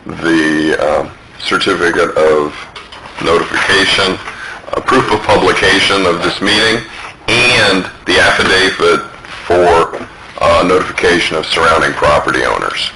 the certificate of notification, proof of publication of this meeting, and the affidavit for notification of surrounding property owners.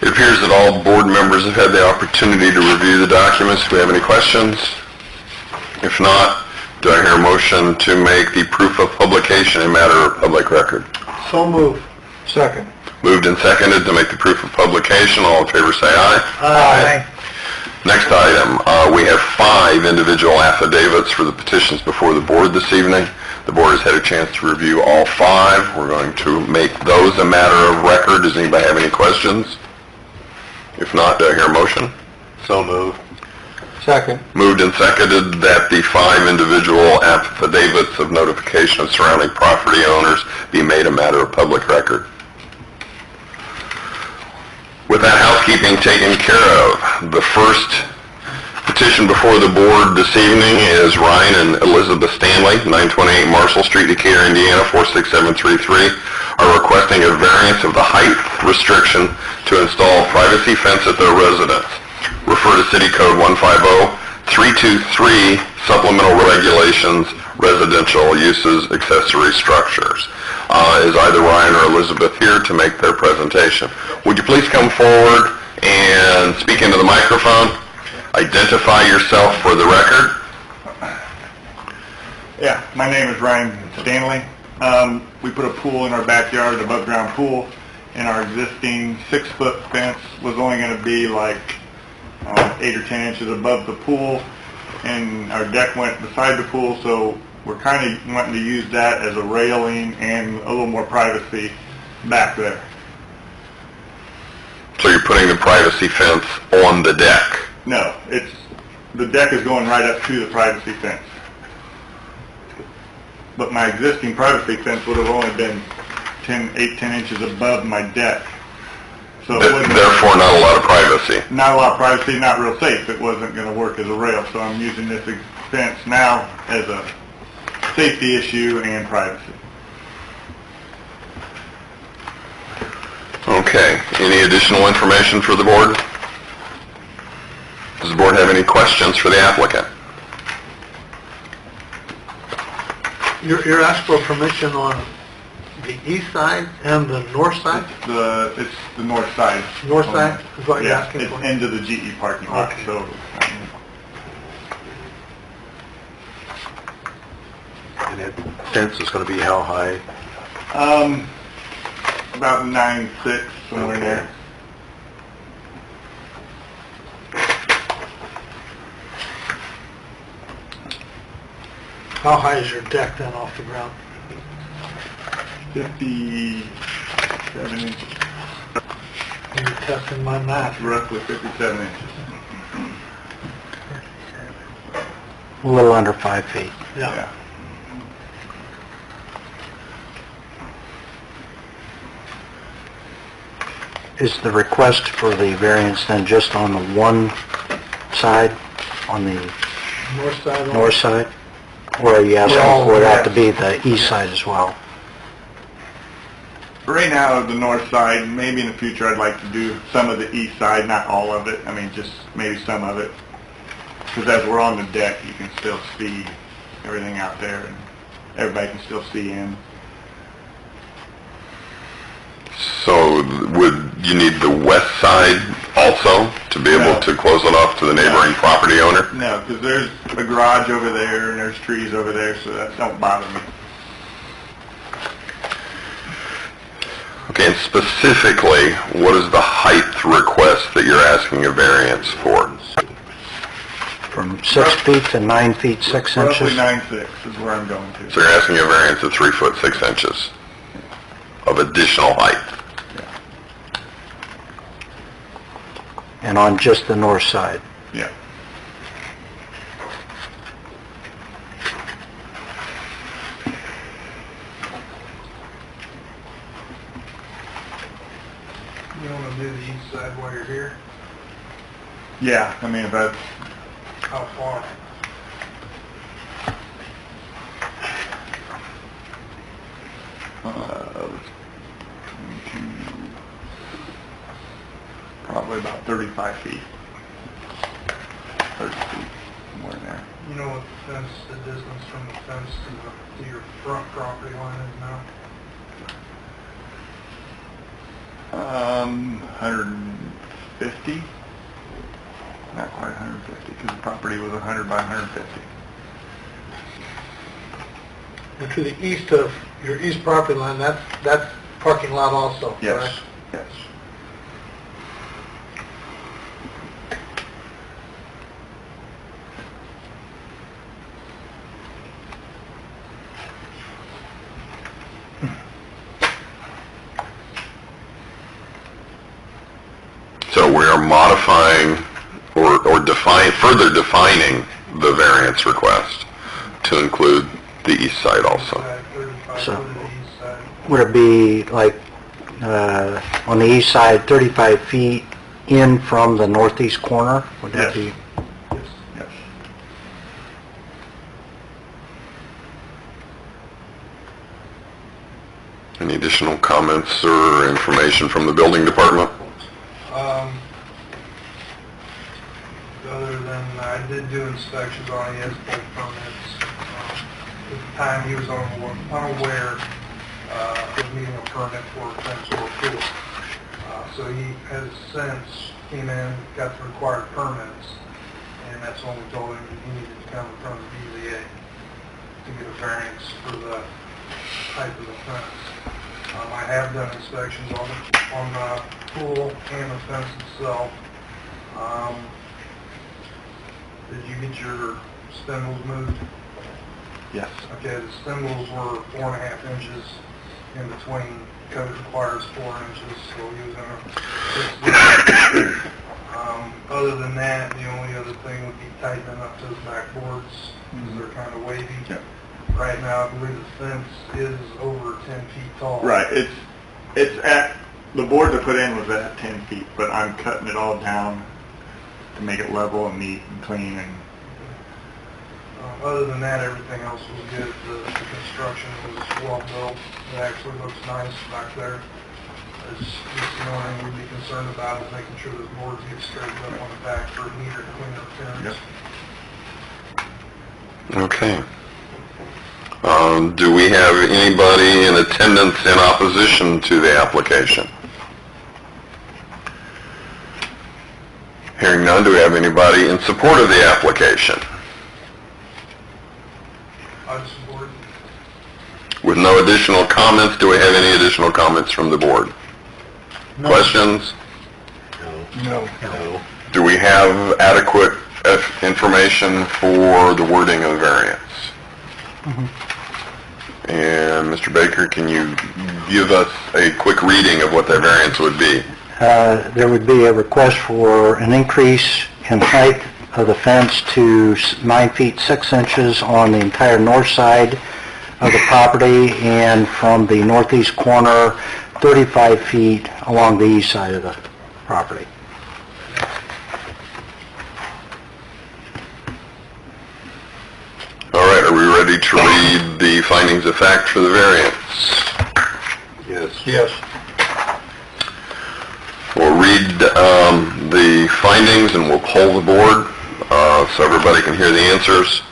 It appears that all board members have had the opportunity to review the documents. Do we have any questions? If not, do I hear a motion to make the proof of publication a matter of public record? So moved. Second. Moved and seconded to make the proof of publication. All in favor say aye. Aye. Next item, we have 5 individual affidavits for the petitions before the board this evening. The board has had a chance to review all 5. We're going to make those a matter of record. Does anybody have any questions? If not, do I hear a motion? So moved. Second. Moved and seconded that the 5 individual affidavits of notification of surrounding property owners be made a matter of public record. With that housekeeping taken care of, the first petition before the board this evening is Ryan and Elizabeth Stanley, 928 Marshall Street, Decatur, Indiana, 46733, are requesting a variance of the height restriction to install a privacy fence at their residence. Refer to City Code 150-32 323 supplemental regulations, residential uses, accessory structures. Is either Ryan or Elizabeth here to make their presentation? Would you please come forward and speak into the microphone? Identify yourself for the record. Yeah, my name is Ryan Stanley. We put a pool in our backyard, an above-ground pool, and our existing 6-foot fence was only going to be like 8 or 10 inches above the pool, and our deck went beside the pool, so we're kind of wanting to use that as a railing and a little more privacy back there. So you're putting the privacy fence on the deck? No, the deck is going right up to the privacy fence. But my existing privacy fence would have only been 8, 10 inches above my deck. So it wasn't, therefore not a lot of privacy. not a lot of privacy, not real safe. It wasn't going to work as a rail. So I'm using this fence now as a safety issue and privacy. Okay. Any additional information for the board? Does the board have any questions for the applicant? You're asking for permission on the east side and the north side? It's the north side. North side is what you're Yeah, asking it's for? into the GE parking lot. Okay. So And that fence is going to be how high? about 9'6", somewhere in there. How high is your deck then off the ground? 57 inches, You're testing my math. roughly 57 inches. A little under 5 feet. Yeah. Is the request for the variance then just on the one side, on the North side? only? north side? Or are you asking Well, for it have to yes. be the east side as well? Right now, the north side, maybe in the future I'd like to do some of the east side, not all of it. I mean, just maybe some of it. Because as we're on the deck, you can still see everything out there, and everybody can still see in. So would you need the west side also to be able No. to close it off to the neighboring property owner? No, because there's a garage over there, and there's trees over there, so that don't bother me. Okay, and specifically, what is the height request that you're asking a variance for? From 6 feet to 9 feet 6 Roughly inches? 9'6" is where I'm going to. So you're asking a variance of 3 foot 6 inches of additional height. And on just the north side? Yeah. You want to do the east side while you're here? Yeah, I mean, if I, How far? probably about 35 feet. 30 feet, somewhere in there. You know what the fence, the distance from the fence to your front property line is now? 150? Not quite 150, because the property was 100 by 150. And to the east of your east property line, that's parking lot also, Yes, correct? yes. So we are modifying or further defining the variance request to include the east side also. 35 So- to the east side. Would it be like, on the east side, 35 feet in from the northeast corner? Would that Yes. be? Yes. Any additional comments or information from the building department? Other than I did do inspections on it, he has full permits. At the time, he was unaware of needing a permit for a fence or a pool. So he has since came in, got the required permits, and that's when we told him he needed to come in front of the BZA to get a variance for the type of the fence. I have done inspections on the pool and the fence itself. Did you get your spindles moved? Yes. Okay, the spindles were 4.5 inches in between. Code requires 4 inches, so he was in a... Other than that, the only other thing would be tightening up those backboards, because they're kind of wavy. Yep. Right now, I believe the fence is over 10 feet tall. Right, it's at, the board to put in was at 10 feet, but I'm cutting it all down to make it level and neat and clean, and Other than that, everything else was good. The construction was well built. It actually looks nice back there. It's just the only thing we'd be concerned about is making sure those boards get straightened up on the back for neater, cleaner appearance. Yep. Okay. Do we have anybody in attendance in opposition to the application? Hearing none, do we have anybody in support of the application? I support. With no additional comments, do we have any additional comments from the board? No. Questions? No. Do we have adequate information for the wording of the variance? And Mr. Baker, can you give us a quick reading of what that variance would be? There would be a request for an increase in height of the fence to 9 feet 6 inches on the entire north side of the property, and from the northeast corner, 35 feet along the east side of the property. All right, are we ready to read the findings of fact for the variance? Yes. We'll read the findings and we'll poll the board so everybody can hear the answers.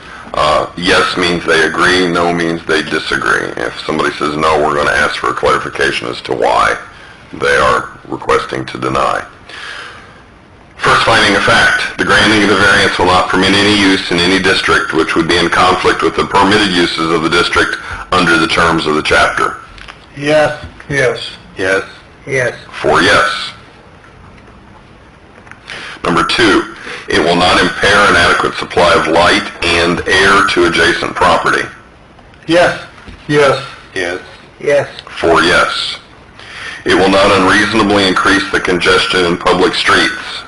Yes means they agree, no means they disagree. If somebody says no, we're going to ask for a clarification as to why they are requesting to deny. First finding of fact, the granting of the variance will not permit any use in any district which would be in conflict with the permitted uses of the district under the terms of the chapter. Yes. Yes. Yes. 4 yes. Number 2, it will not impair an adequate supply of light and air to adjacent property. Yes. Yes. 4 yes. It will not unreasonably increase the congestion in public streets.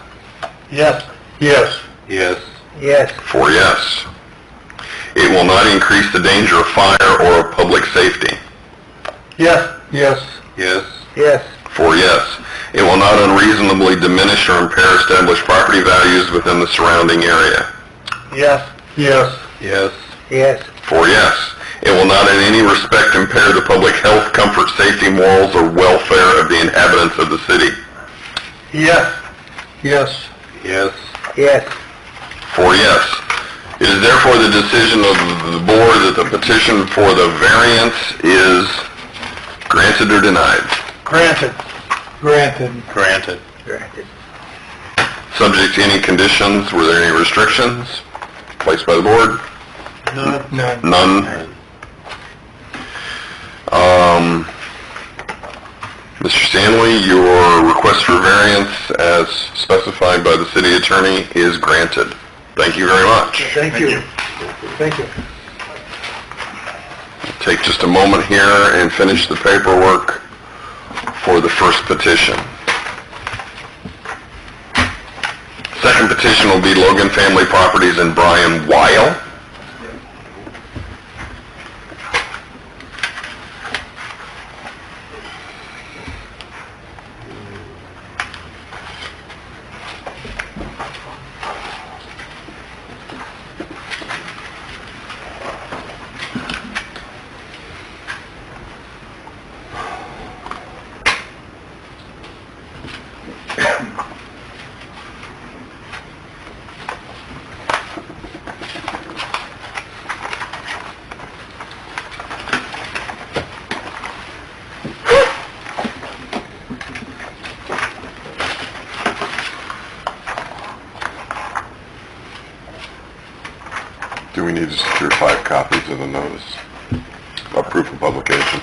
Yes. 4 yes. It will not increase the danger of fire or of public safety. Yes. 4 yes. It will not unreasonably diminish or impair established property values within the surrounding area. Yes. 4 yes. It will not in any respect impair the public health, comfort, safety, morals, or welfare of the inhabitants of the city. Yes. 4 yes. It is therefore the decision of the board that the petition for the variance is granted or denied. Granted. Subject to any conditions, were there any restrictions placed by the board? None. Mr. Stanley, your request for variance as specified by the city attorney is granted. Thank you very much. Thank you. Take just a moment here and finish the paperwork for the first petition. Second petition will be Logan Family Properties and Brian Weil. Do we need to secure 5 copies of the notice of proof of publication?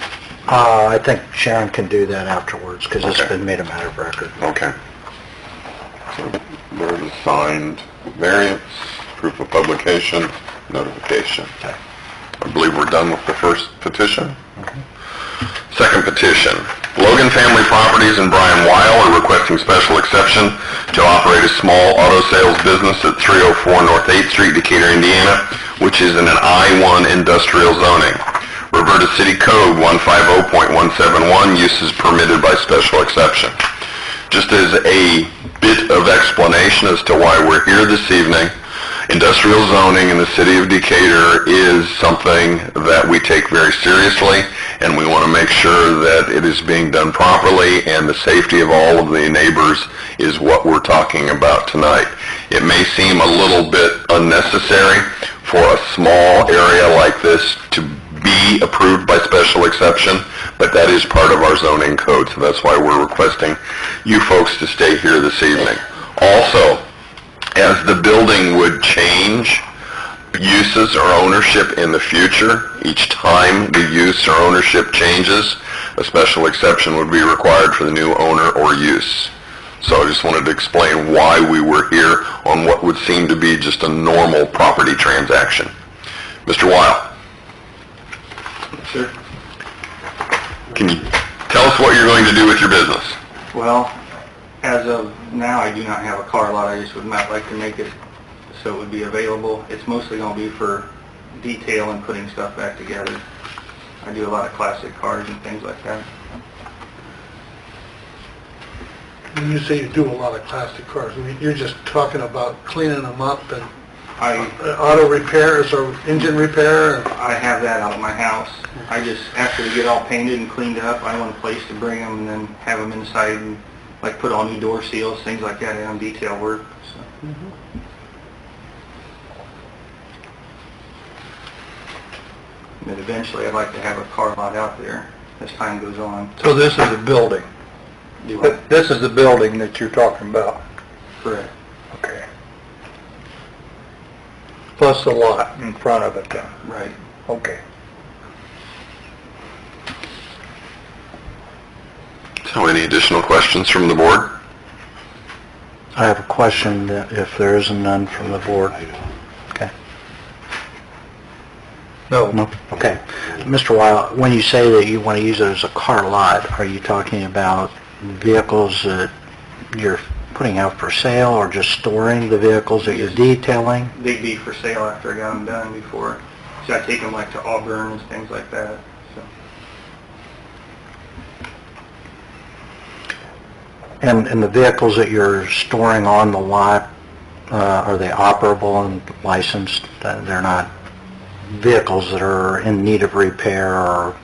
I think Sharon can do that afterwards, because it's Okay. been made a matter of record. Okay. So there's a signed variance, proof of publication, notification. Okay. I believe we're done with the first petition. Second petition, Logan Family Properties and Brian Weil are requesting special exception to operate a small auto sales business at 304 North 8th Street, Decatur, Indiana, which is in an I-1 industrial zoning. Roberta City Code 150.171, uses permitted by special exception. Just as a bit of explanation as to why we're here this evening, industrial zoning in the city of Decatur is something that we take very seriously, and we want to make sure that it is being done properly, and the safety of all of the neighbors is what we're talking about tonight. It may seem a little bit unnecessary for a small area like this to be approved by special exception, but that is part of our zoning code, so that's why we're requesting you folks to stay here this evening. Also, as the building would change uses or ownership in the future, each time the use or ownership changes, a special exception would be required for the new owner or use. So I just wanted to explain why we were here on what would seem to be just a normal property transaction. Mr. Weil, Sure. can you tell us what you're going to do with your business? Well, as of now, I do not have a car lot. I just would not like to make it so it would be available. It's mostly going to be for detail and putting stuff back together. I do a lot of classic cars and things like that. When you say you do a lot of classic cars, I mean, you're just talking about cleaning them up and auto repairs or engine repair? I have that out of my house. I just, after they get all painted and cleaned up, I want a place to bring them and then have them inside and like put all new door seals, things like that, and detail work. So. And eventually, I'd like to have a car lot out there as time goes on. So this is a building? Do I? This is the building that you're talking about? Correct. Okay. Plus the lot in front of it then? Right. Okay. So any additional questions from the board? I have a question, that if there isn't none from the board. Okay. No? Okay. Mr. Weil, when you say that you want to use it as a car lot, are you talking about vehicles that you're putting out for sale, or just storing the vehicles that you're detailing? They'd be for sale after I got them done before. So I take them like to Auburn and things like that. So. And the vehicles that you're storing on the lot, are they operable and licensed? They're not vehicles that are in need of repair or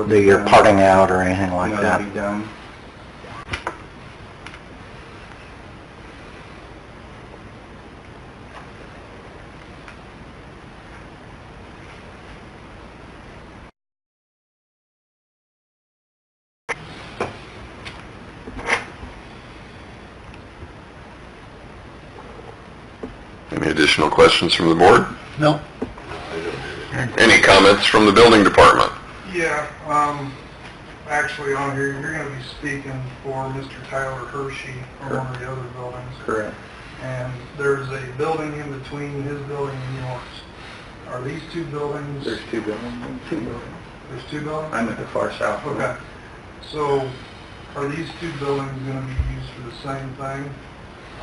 that you're parting out or anything like No, that? they'll be done. Any additional questions from the board? No. Any comments from the building department? Yeah, actually on here, you're gonna be speaking for Mr. Tyler Hershey from one of the other buildings. Correct. And there's a building in between his building and yours. Are these two buildings? There's two buildings. There's two buildings? I'm at the far south. of it. Okay. So, are these two buildings gonna be used for the same thing?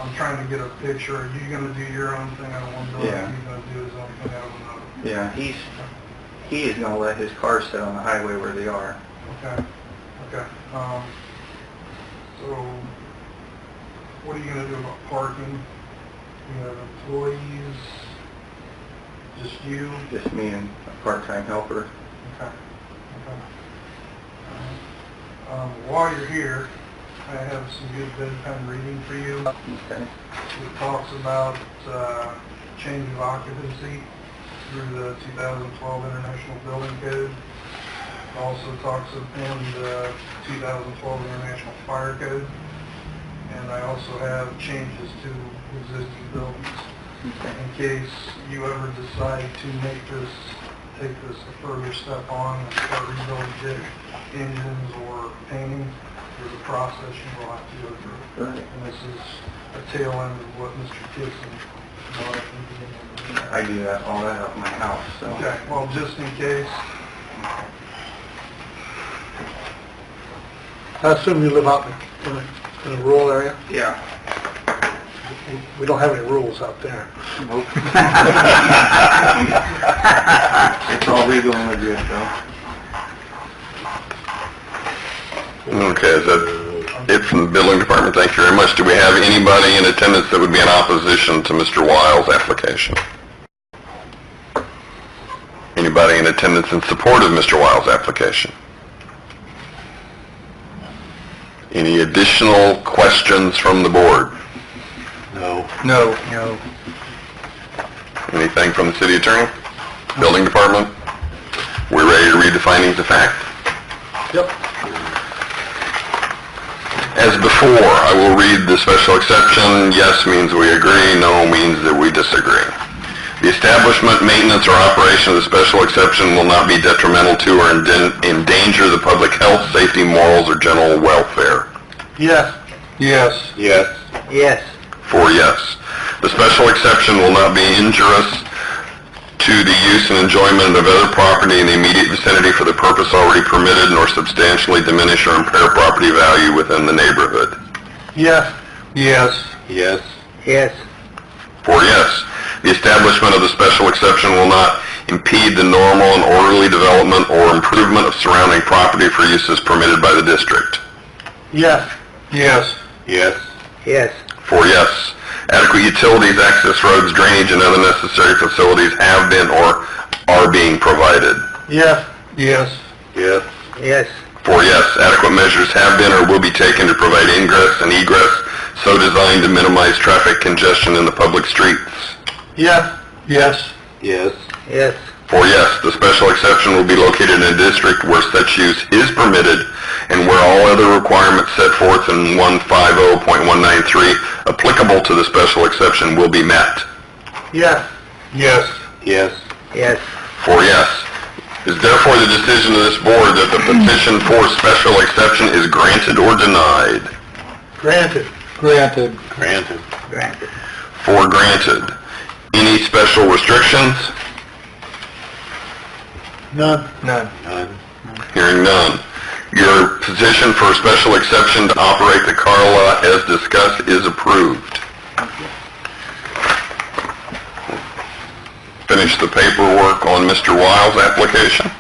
I'm trying to get a picture. Are you gonna do your own thing out of one building? Yeah. Are you gonna do his own thing out of another? Yeah, he is going to let his cars sit on the highway where they are. Okay, okay. So, what are you gonna do about parking? You have employees, just you? Just me and a part-time helper. Okay, okay. While you're here, I have some good bedtime reading for you. Okay. It talks about change of occupancy through the 2012 International Building Code. It also talks of in the 2012 International Fire Code. And I also have changes to existing buildings. in case you ever decide to take this a further step on and start rebuilding jet engines or painting, there's a process you will have to go through. Right. And this is a tail end of what Mr. Kitson brought up in the beginning. I do that, all that up in my house, so. Okay, well, just in case, I assume you live out in a rural area? Yeah. We don't have any rules out there. Nope. It's all legal and legit, though. Okay, is that it from the building department? Thank you very much. Do we have anybody in attendance that would be in opposition to Mr. Wiles' application? Anybody in attendance in support of Mr. Wiles' application? Any additional questions from the board? No. No. Anything from the city attorney? Building department? We're ready to read the findings of fact? Yep. As before, I will read the special exception. Yes means we agree, no means that we disagree. The establishment, maintenance, or operation of the special exception will not be detrimental to or endanger the public health, safety, morals, or general welfare. Yes. Yes. Yes. Yes. 4 yes. The special exception will not be injurious to the use and enjoyment of other property in the immediate vicinity for the purpose already permitted, nor substantially diminish or impair property value within the neighborhood. Yes. Yes. Yes. Yes. 4 yes. The establishment of the special exception will not impede the normal and orderly development or improvement of surrounding property for uses permitted by the district. Yes. Yes. Yes. Yes. 4 yes. Adequate utilities, access roads, drainage, and other necessary facilities have been or are being provided. Yes. Yes. Yes. Yes. 4 yes. Adequate measures have been or will be taken to provide ingress and egress so designed to minimize traffic congestion in the public streets. Yes. Yes. Yes. Yes. 4 yes. The special exception will be located in a district where such use is permitted and where all other requirements set forth in 150.193 applicable to the special exception will be met. Yes. Yes. Yes. Yes. 4 yes. It is therefore the decision of this board that the petition for special exception is granted or denied. Granted. Granted. Granted. Granted. 4 granted. Any special restrictions? None. None. Hearing none. Your position for a special exception to operate the car lot as discussed is approved. Finish the paperwork on Mr. Wiles' application.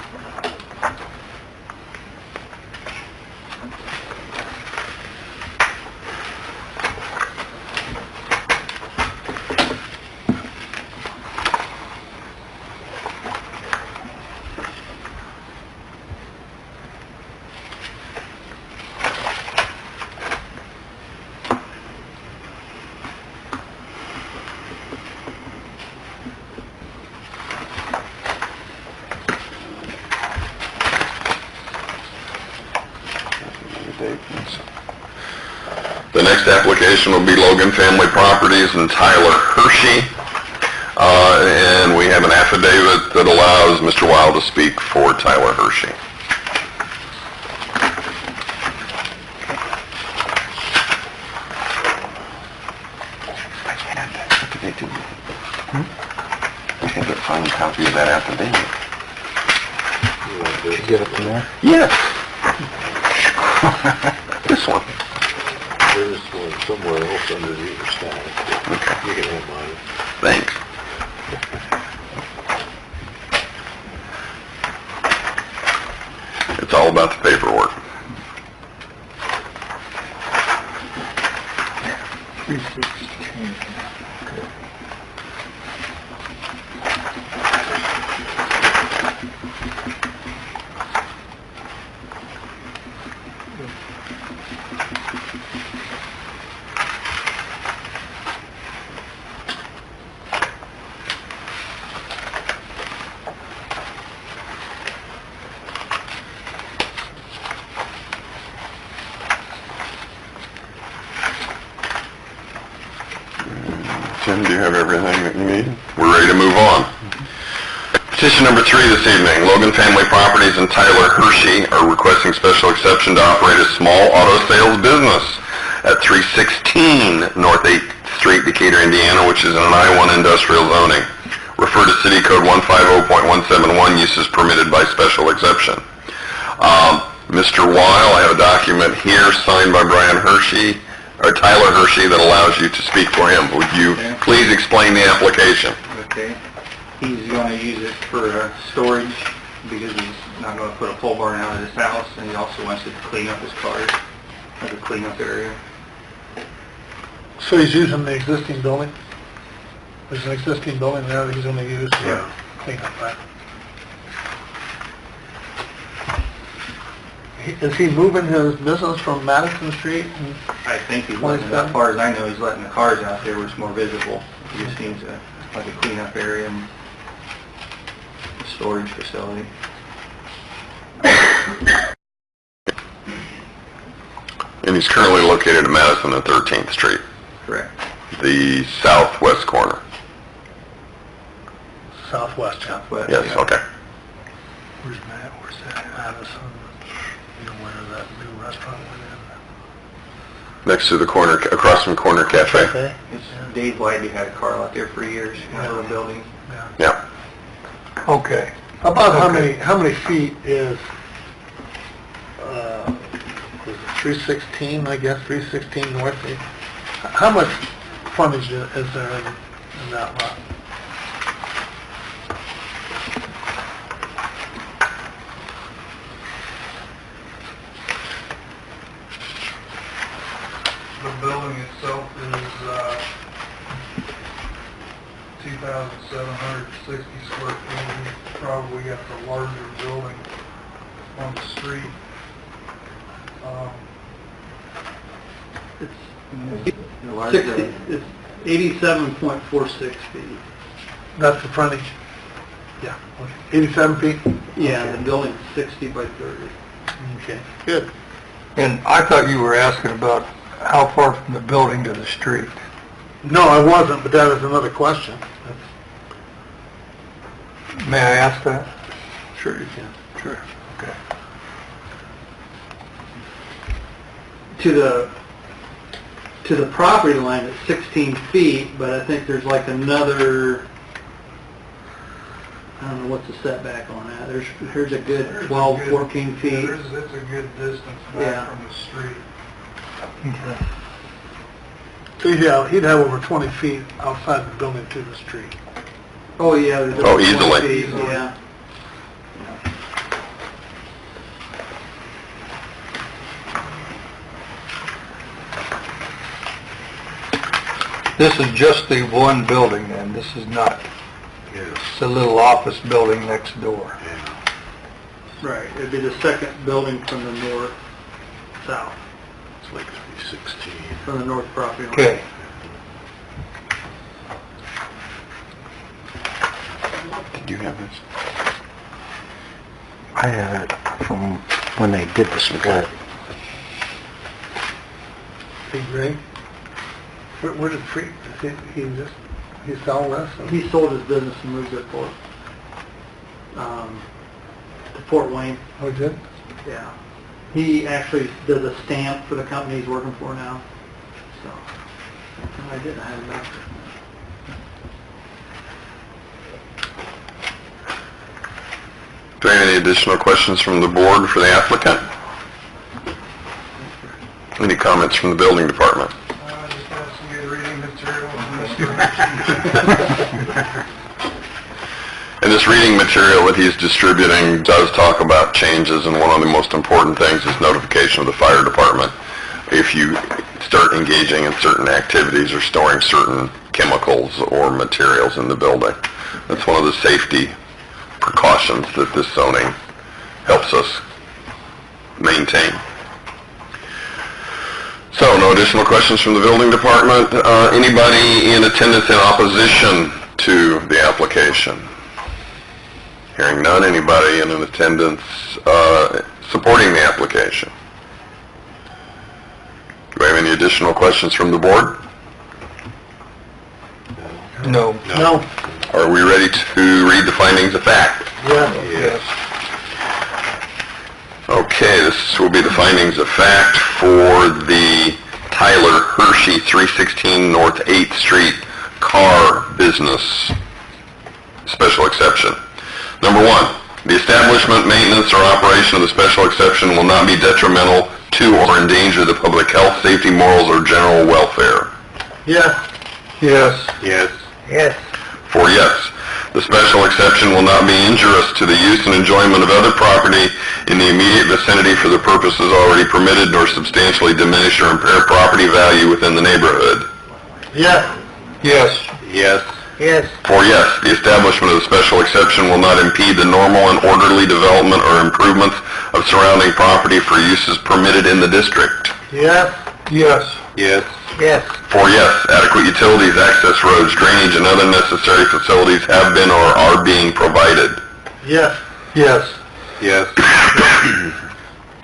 The next application will be Logan Family Properties and Tyler Hershey. And we have an affidavit that allows Mr. Wiles to speak for Tyler Hershey. I had to find a copy of that affidavit. Did you get it from there? Yes. This one. There's one somewhere else underneath your stack. You can have mine. Thanks. It's all about the paperwork. Brian, do you have everything that you need? We're ready to move on. Petition number 3 this evening. Logan Family Properties and Tyler Hershey are requesting special exception to operate a small auto sales business at 316 North 8th Street, Decatur, Indiana, which is in an I-1 industrial zoning. Refer to City Code 150.171, uses permitted by special exception. Mr. Weil, I have a document here signed by Brian Hershey, or Tyler Hershey, that allows you to speak for him. Would you please explain the application? Okay. He's going to use it for storage because he's not going to put a pole barn out of his house, and he also wants it to clean up his cars, like a cleanup area. So he's using the existing building? There's an existing building there that he's going to use for Yeah. cleanup, right? Is he moving his business from Madison Street? I think he's letting, as far as I know, he's letting the cars out there where it's more visible. It just seems like a cleanup area and a storage facility. And he's currently located at Madison and 13th Street, Correct. the southwest corner. Southwest, yeah. Southwest. Yes, yeah. okay. Where's Matt? Where's that? Madison? You know where that new restaurant went Next to the corner, across from Corner in? Cafe. Cafe? It's Dave Whitey had a car out there for years in a little building. Yeah. Yeah. Okay. About how many feet is 316, I guess, 316 North? How much frontage is there in that lot? The building itself is 2,760 square feet. We've probably got the larger building on the street. The large building. It's 87.46 feet. That's the frontage? Yeah. Okay. 87 feet? Yeah, the building's 60 by 30. Okay, good. And I thought you were asking about how far from the building to the street. No, I wasn't, but that is another question. May I ask that? Sure you can. Sure. Okay. To the property line, it's 16 feet, but I think there's like another, I don't know what's the setback on that. There's a good 12, 14 feet. It's a good distance Yeah. back from the street. So he'd have over 20 feet outside the building to the street. Oh, yeah. there's Oh, 20 easily. feet, yeah. This is just the one building then, this is not the little office building next door. Right, it'd be the second building from the north, south, It's like 316. from the north property line. Okay. Did you have this? I had it from when they did the split. Hey, Greg, where did he sell this? He sold his business and moved it to Fort Wayne. Oh, he did? Yeah. He actually does a stamp for the company he's working for now. So, I didn't have him back. Do you have any additional questions from the board for the applicant? Any comments from the building department? Just have some good reading material. And this reading material that he's distributing does talk about changes, and one of the most important things is notification of the fire department if you start engaging in certain activities or storing certain chemicals or materials in the building. That's one of the safety precautions that this zoning helps us maintain. So, no additional questions from the building department. Anybody in attendance in opposition to the application? Hearing none. Anybody in attendance supporting the application? Do we have any additional questions from the board? No. No. Are we ready to read the findings of fact? Yeah. Yes. Okay, this will be the findings of fact for the Tyler Hershey, 316 North 8th Street car business. Special exception. Number one, the establishment, maintenance, or operation of the special exception will not be detrimental to or endanger the public health, safety, morals, or general welfare. Yes. Yes. Yes. Yes. 4, yes. The special exception will not be injurious to the use and enjoyment of other property in the immediate vicinity for the purposes already permitted, nor substantially diminish or impair property value within the neighborhood. Yes. Yes. Yes. Yes. 4, yes. The establishment of the special exception will not impede the normal and orderly development or improvements of surrounding property for uses permitted in the district. Yes. Yes. Yes. Yes. 4, yes. Adequate utilities, access roads, drainage, and other necessary facilities have been or are being provided. Yes. Yes. Yes.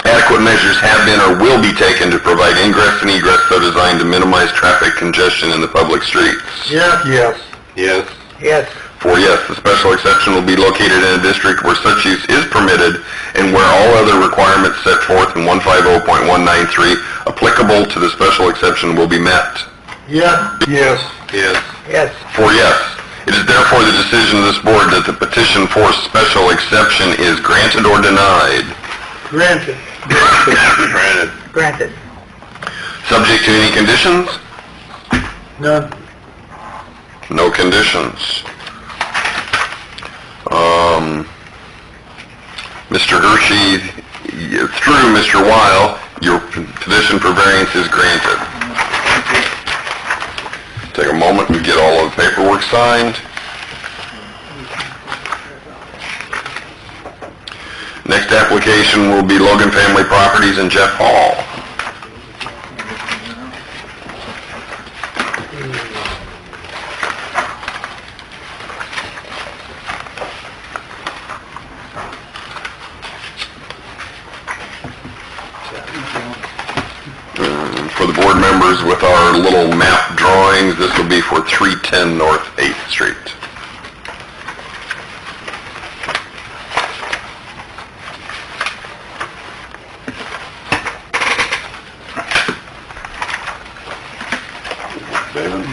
Adequate measures have been or will be taken to provide ingress and egress so designed to minimize traffic congestion in the public streets. Yes. Yes. Yes. Yes. 4, yes. The special exception will be located in a district where such use is permitted and where all other requirements set forth in 150.193 applicable to the special exception will be met. Yes. Yes. Yes. Yes. 4, yes. It is therefore the decision of this board that the petition for special exception is granted or denied. Granted. Granted. Granted. Subject to any conditions? None. No conditions. Mr. Hershey, through Mr. Weil, your petition for variance is granted. Take a moment and get all of the paperwork signed. Next application will be Logan Family Properties and Jeff Hall. For the board members with our little map drawings, this will be for 310 North 8th Street. David?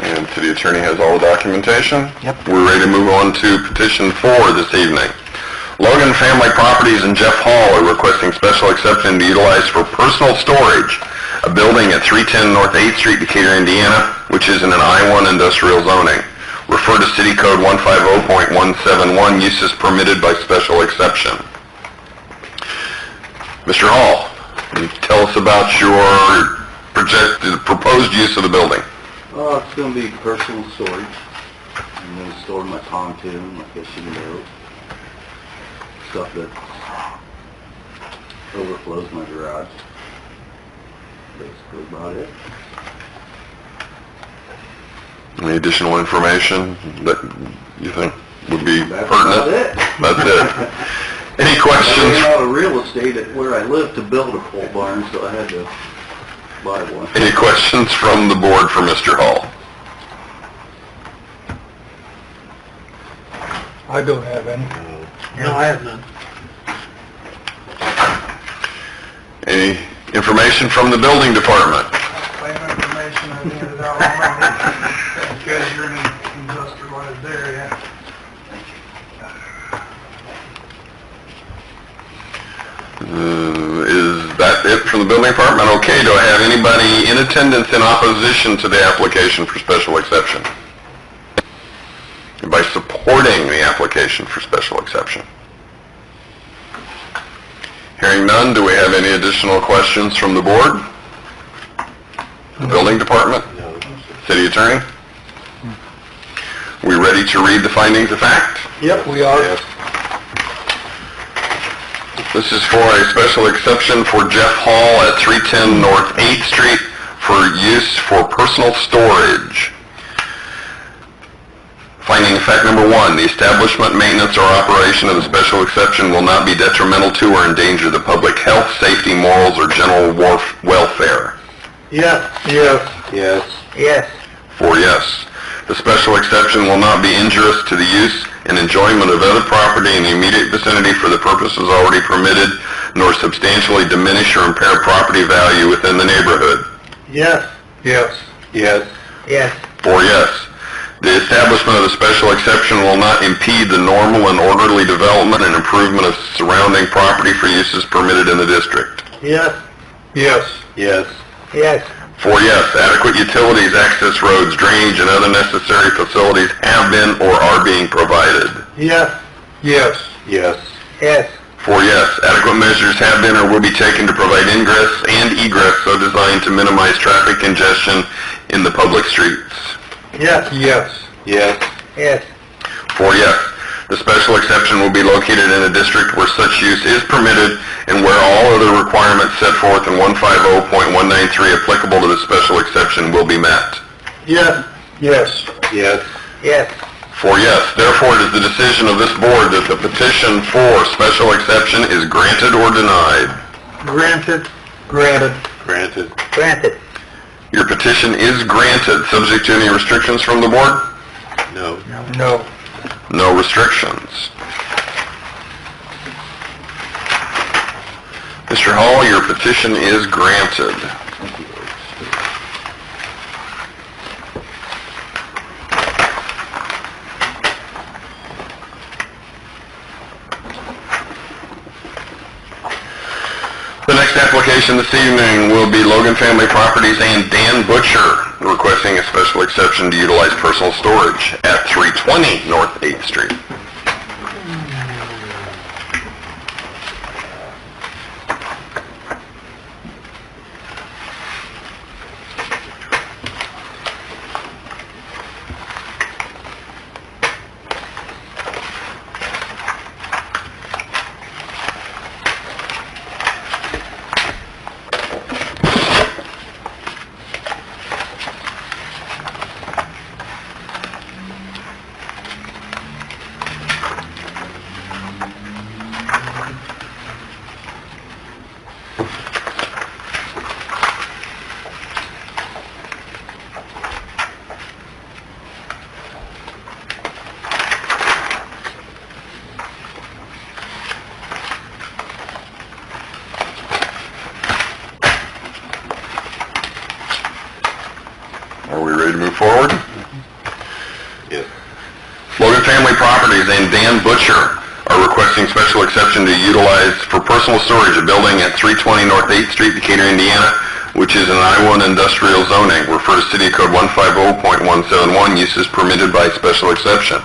And city attorney has all the documentation? Yep. We're ready to move on to petition 4 this evening. Logan Family Properties and Jeff Hall are requesting special exception to be utilized for personal storage, a building at 310 North 8th Street, Decatur, Indiana, which is in an I-1 industrial zoning. Refer to City Code 150.171, uses permitted by special exception. Mr. Hall, can you tell us about your proposed use of the building? It's going to be personal storage. I'm going to store my pontoon, my fishing boat, stuff that overflows my garage. Basically about it. Any additional information that you think would be That's pertinent? about it. That's it. Any I questions? ran out of real estate at where I live to build a pole barn, so I had to buy one. Any questions from the board for Mr. Hall? I don't have any. No, I have none. Any information from the building department? Same information I handed out already. Because you're in industrialized area. Is that it from the building department? Okay, do I have anybody in attendance in opposition to the application for special exception? By supporting the application for special exception? Hearing none, do we have any additional questions from the board? The building department? City attorney? We ready to read the findings of fact? Yep. We are. Yes. This is for a special exception for Jeff Hall at 310 North 8th Street for use for personal storage. Finding of fact number 1, the establishment, maintenance, or operation of the special exception will not be detrimental to or endanger the public health, safety, morals, or general welfare. Yes. Yes. Yes. Yes. 4 yes. The special exception will not be injurious to the use and enjoyment of other property in the immediate vicinity for the purposes already permitted, nor substantially diminish or impair property value within the neighborhood. Yes. Yes. Yes. Yes. 4 yes. The establishment of the special exception will not impede the normal and orderly development and improvement of surrounding property for uses permitted in the district. Yes. Yes. Yes. Yes. 4 yes. Adequate utilities, access roads, drainage, and other necessary facilities have been or are being provided. Yes. Yes. Yes. Yes. 4 yes. Adequate measures have been or will be taken to provide ingress and egress so designed to minimize traffic congestion in the public streets. Yes. Yes. Yes. Yes. 4 yes. The special exception will be located in a district where such use is permitted and where all other requirements set forth in 150.193 applicable to the special exception will be met. Yes. Yes. Yes. Yes. 4 yes. Therefore, it is the decision of this board that the petition for special exception is granted or denied. Granted. Granted. Granted. Granted. Your petition is granted, subject to any restrictions from the board? No. No. No restrictions. Mr. Hall, your petition is granted. The next application this evening will be Logan Family Properties and Dan Butcher requesting a special exception to utilize personal storage at 320 North 8th Street. Are we ready to move forward? Yes. Logan Family Properties and Dan Butcher are requesting special exception to utilize for personal storage a building at 320 North 8th Street, Decatur, Indiana, which is an I-1 industrial zoning. Refer to City Code 150.171, uses permitted by special exception.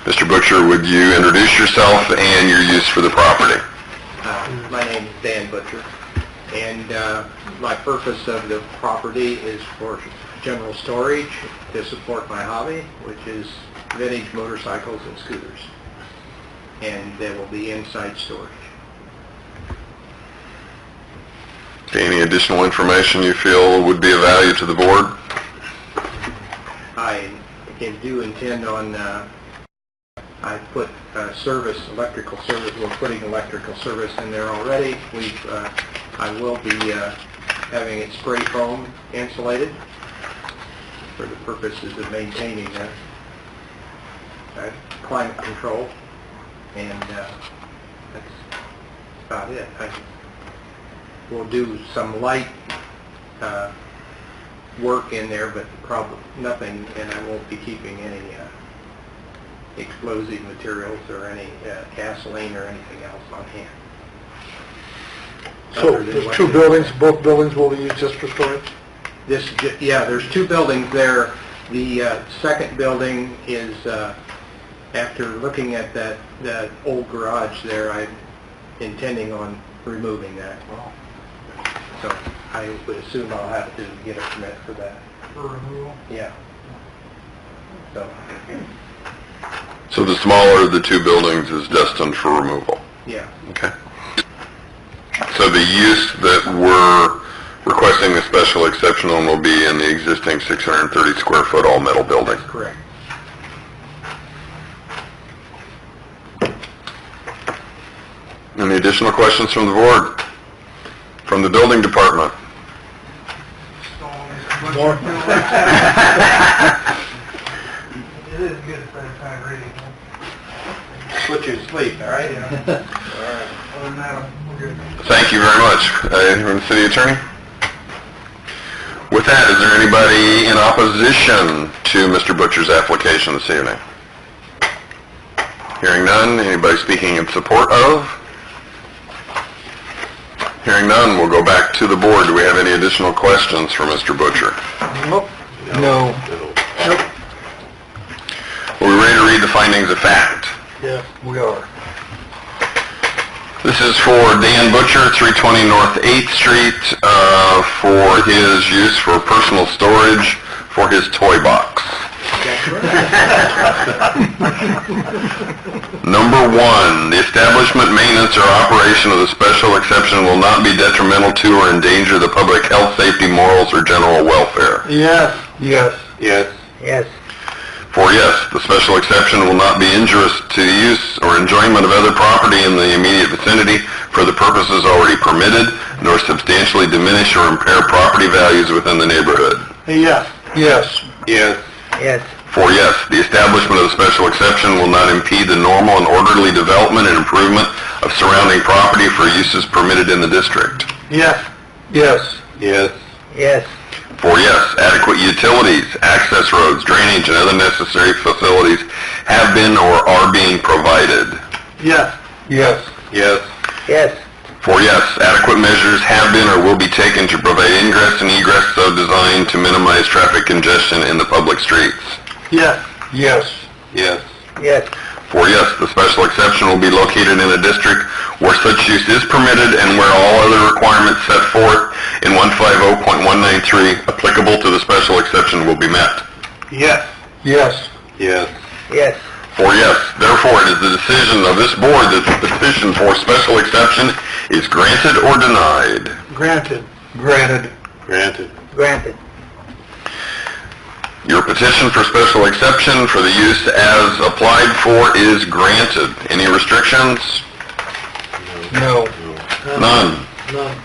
Mr. Butcher, would you introduce yourself and your use for the property? My name is Dan Butcher, and my purpose of the property is for general storage to support my hobby, which is vintage motorcycles and scooters. And there will be inside storage. Any additional information you feel would be of value to the board? I do intend on, I put electrical service, we're putting electrical service in there already. I will be having it spray foam insulated for the purposes of maintaining climate control, and that's about it. We'll do some light work in there, but probably nothing, and I won't be keeping any explosive materials or any gasoline or anything else on hand. So Other than there's what two is- buildings, both buildings will be used just for storage? There's two buildings there. The second building is, after looking at that old garage there, I'm intending on removing that. So I would assume I'll have to get a permit for that. For removal? Yeah. So, So the smaller of the two buildings is destined for removal. yeah. Okay. So the use that we're requesting the special exception on will be in the existing 630 square foot all metal building. Correct. Any additional questions from the board? From the building department? More. It is good for that kind of reading. Put you to sleep, all right? Other than that, we're good. Thank you very much. From the city attorney? With that, is there anybody in opposition to Mr. Butcher's application this evening? Hearing none, anybody speaking in support of? Hearing none, we'll go back to the board. Do we have any additional questions for Mr. Butcher? Nope. No. Are we ready to read the findings of fact? Yeah. We are. This is for Dan Butcher, 320 North 8th Street, for his use for personal storage for his toy box. Number one, the establishment, maintenance, or operation of the special exception will not be detrimental to or endanger the public health, safety, morals, or general welfare. Yes. Yes. Yes. Yes. For yes, the special exception will not be injurious to the use or enjoyment of other property in the immediate vicinity for the purposes already permitted, nor substantially diminish or impair property values within the neighborhood. Yes. Yes. Yes. Yes. For yes, the establishment of the special exception will not impede the normal and orderly development and improvement of surrounding property for uses permitted in the district. Yes. Yes. Yes. Yes. For yes, adequate utilities, access roads, drainage, and other necessary facilities have been or are being provided. Yes. Yes. Yes. Yes. For yes, adequate measures have been or will be taken to provide ingress and egress so designed to minimize traffic congestion in the public streets. Yes. Yes. Yes. Yes. For yes, the special exception will be located in a district where such use is permitted and where all other requirements set forth in 150.193 applicable to the special exception will be met. Yes. Yes. Yes. Yes. For yes, therefore it is the decision of this board that the petition for special exception is granted or denied. Granted. Granted. Granted. Granted. Your petition for special exception for the use as applied for is granted. Any restrictions? No. None. None.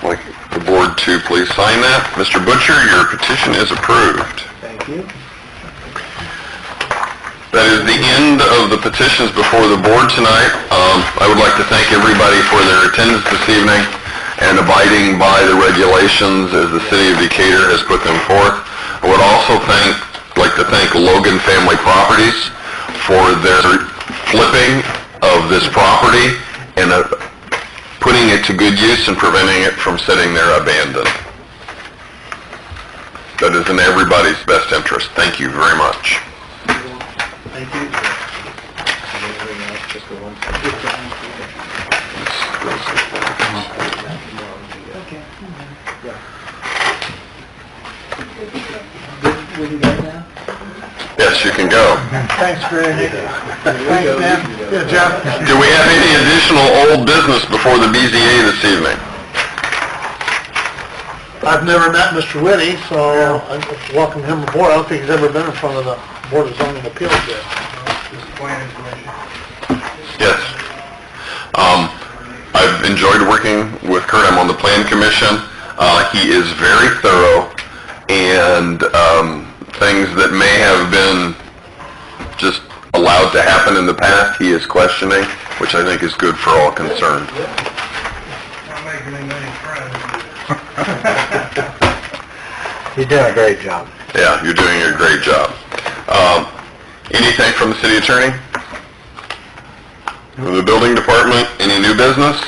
Like the board to please sign that. Mr. Butcher, your petition is approved. Thank you. That is the end of the petitions before the board tonight. I would like to thank everybody for their attendance this evening and abiding by the regulations as the city of Decatur has put them forth. I would also like to thank Logan Family Properties for their flipping of this property and putting it to good use and preventing it from sitting there abandoned. That is in everybody's best interest. Thank you very much. Thank you. We can go now? Yes, you can go. Thanks, Greg. Thanks, Dan. Yeah, Jeff. Do we have any additional old business before the BZA this evening? I've never met Mr. Whitty, so I welcome him aboard. I don't think he's ever been in front of the Board of Zoning Appeals yet. This planning commission. Yes. I've enjoyed working with Kurt. I'm on the Plan Commission. He is very thorough, and things that may have been just allowed to happen in the past, he is questioning, which I think is good for all concerned. Not making me many friends. You're doing a great job. Yeah, you're doing a great job. Anything from the city attorney? From the building department? Any new business?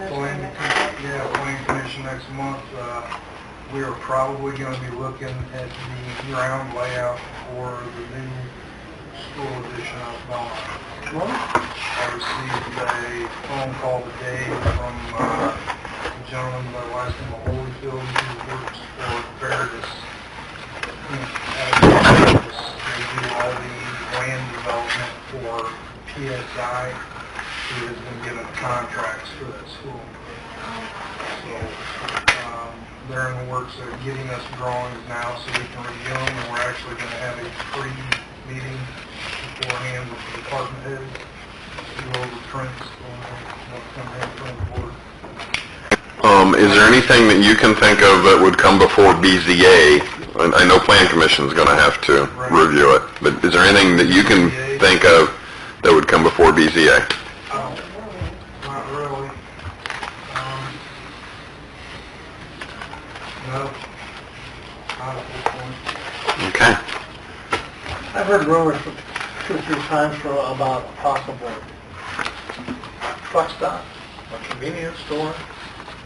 Planning commission next month, we are probably going to be looking at the ground layout for the new school addition of Belmont. I received a phone call today from a gentleman by the last name of Holyfield who works for Veritas. They do all the land development for PSI, who has been given contracts for that school. So, they're in the works of getting us drawings now so we can review them, and we're actually going to have a pre-meeting beforehand with the department heads to go over prints on what's going to happen on the board. Is there anything that you can think of that would come before BZA? I know Plan Commission's gonna have to review it, but is there anything that you can think of that would come before BZA? Not really. No, not at this point. Okay. I've heard rumors for 2 or 3 times about a possible truck stop, a convenience store,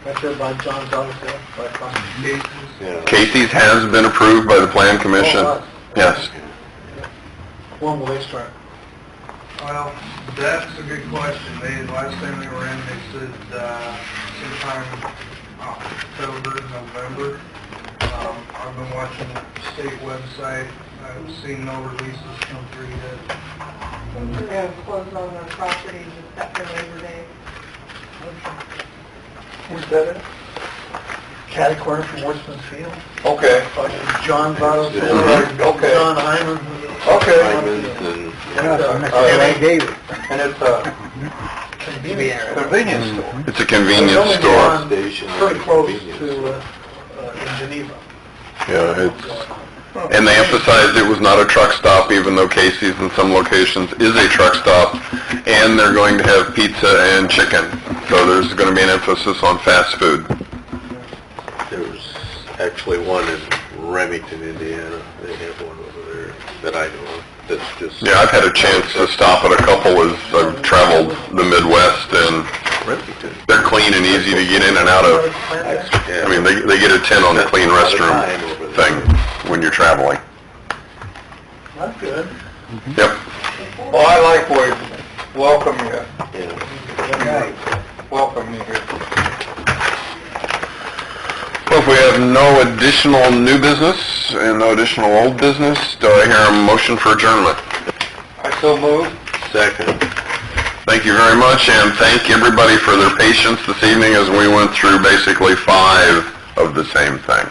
right there by John's Auto Sale, right across the street. Casey's has been approved by the Plan Commission. Yes. When will they start? Well, that's a good question. Last time they were in, they said, sometime October, November. I've been watching the state website. I've seen no releases come through yet. We're going to close on the property just after Labor Day. Where's that at? Catty corner from Wordsman's Field. Okay. John's Auto Sale. Okay. John Hyman. Okay. And it's a convenience store. It's a convenience store. Pretty close to, in Geneva. Yeah, and they emphasized it was not a truck stop, even though Casey's in some locations is a truck stop, and they're going to have pizza and chicken. So there's going to be an emphasis on fast food. There's actually one in Remington, Indiana. They have one over there that I know of. That's just... Yeah, I've had a chance to stop at a couple as I've traveled the Midwest, and Remington. they're clean and easy to get in and out of. I mean, they get a 10 on the clean restroom thing when you're traveling. That's good. Yep. Well, I like where welcome you. Yeah. Welcome you here. Well, if we have no additional new business and no additional old business, do I hear a motion for adjournment? I so move. Second. Thank you very much, and thank everybody for their patience this evening as we went through basically 5 of the same thing.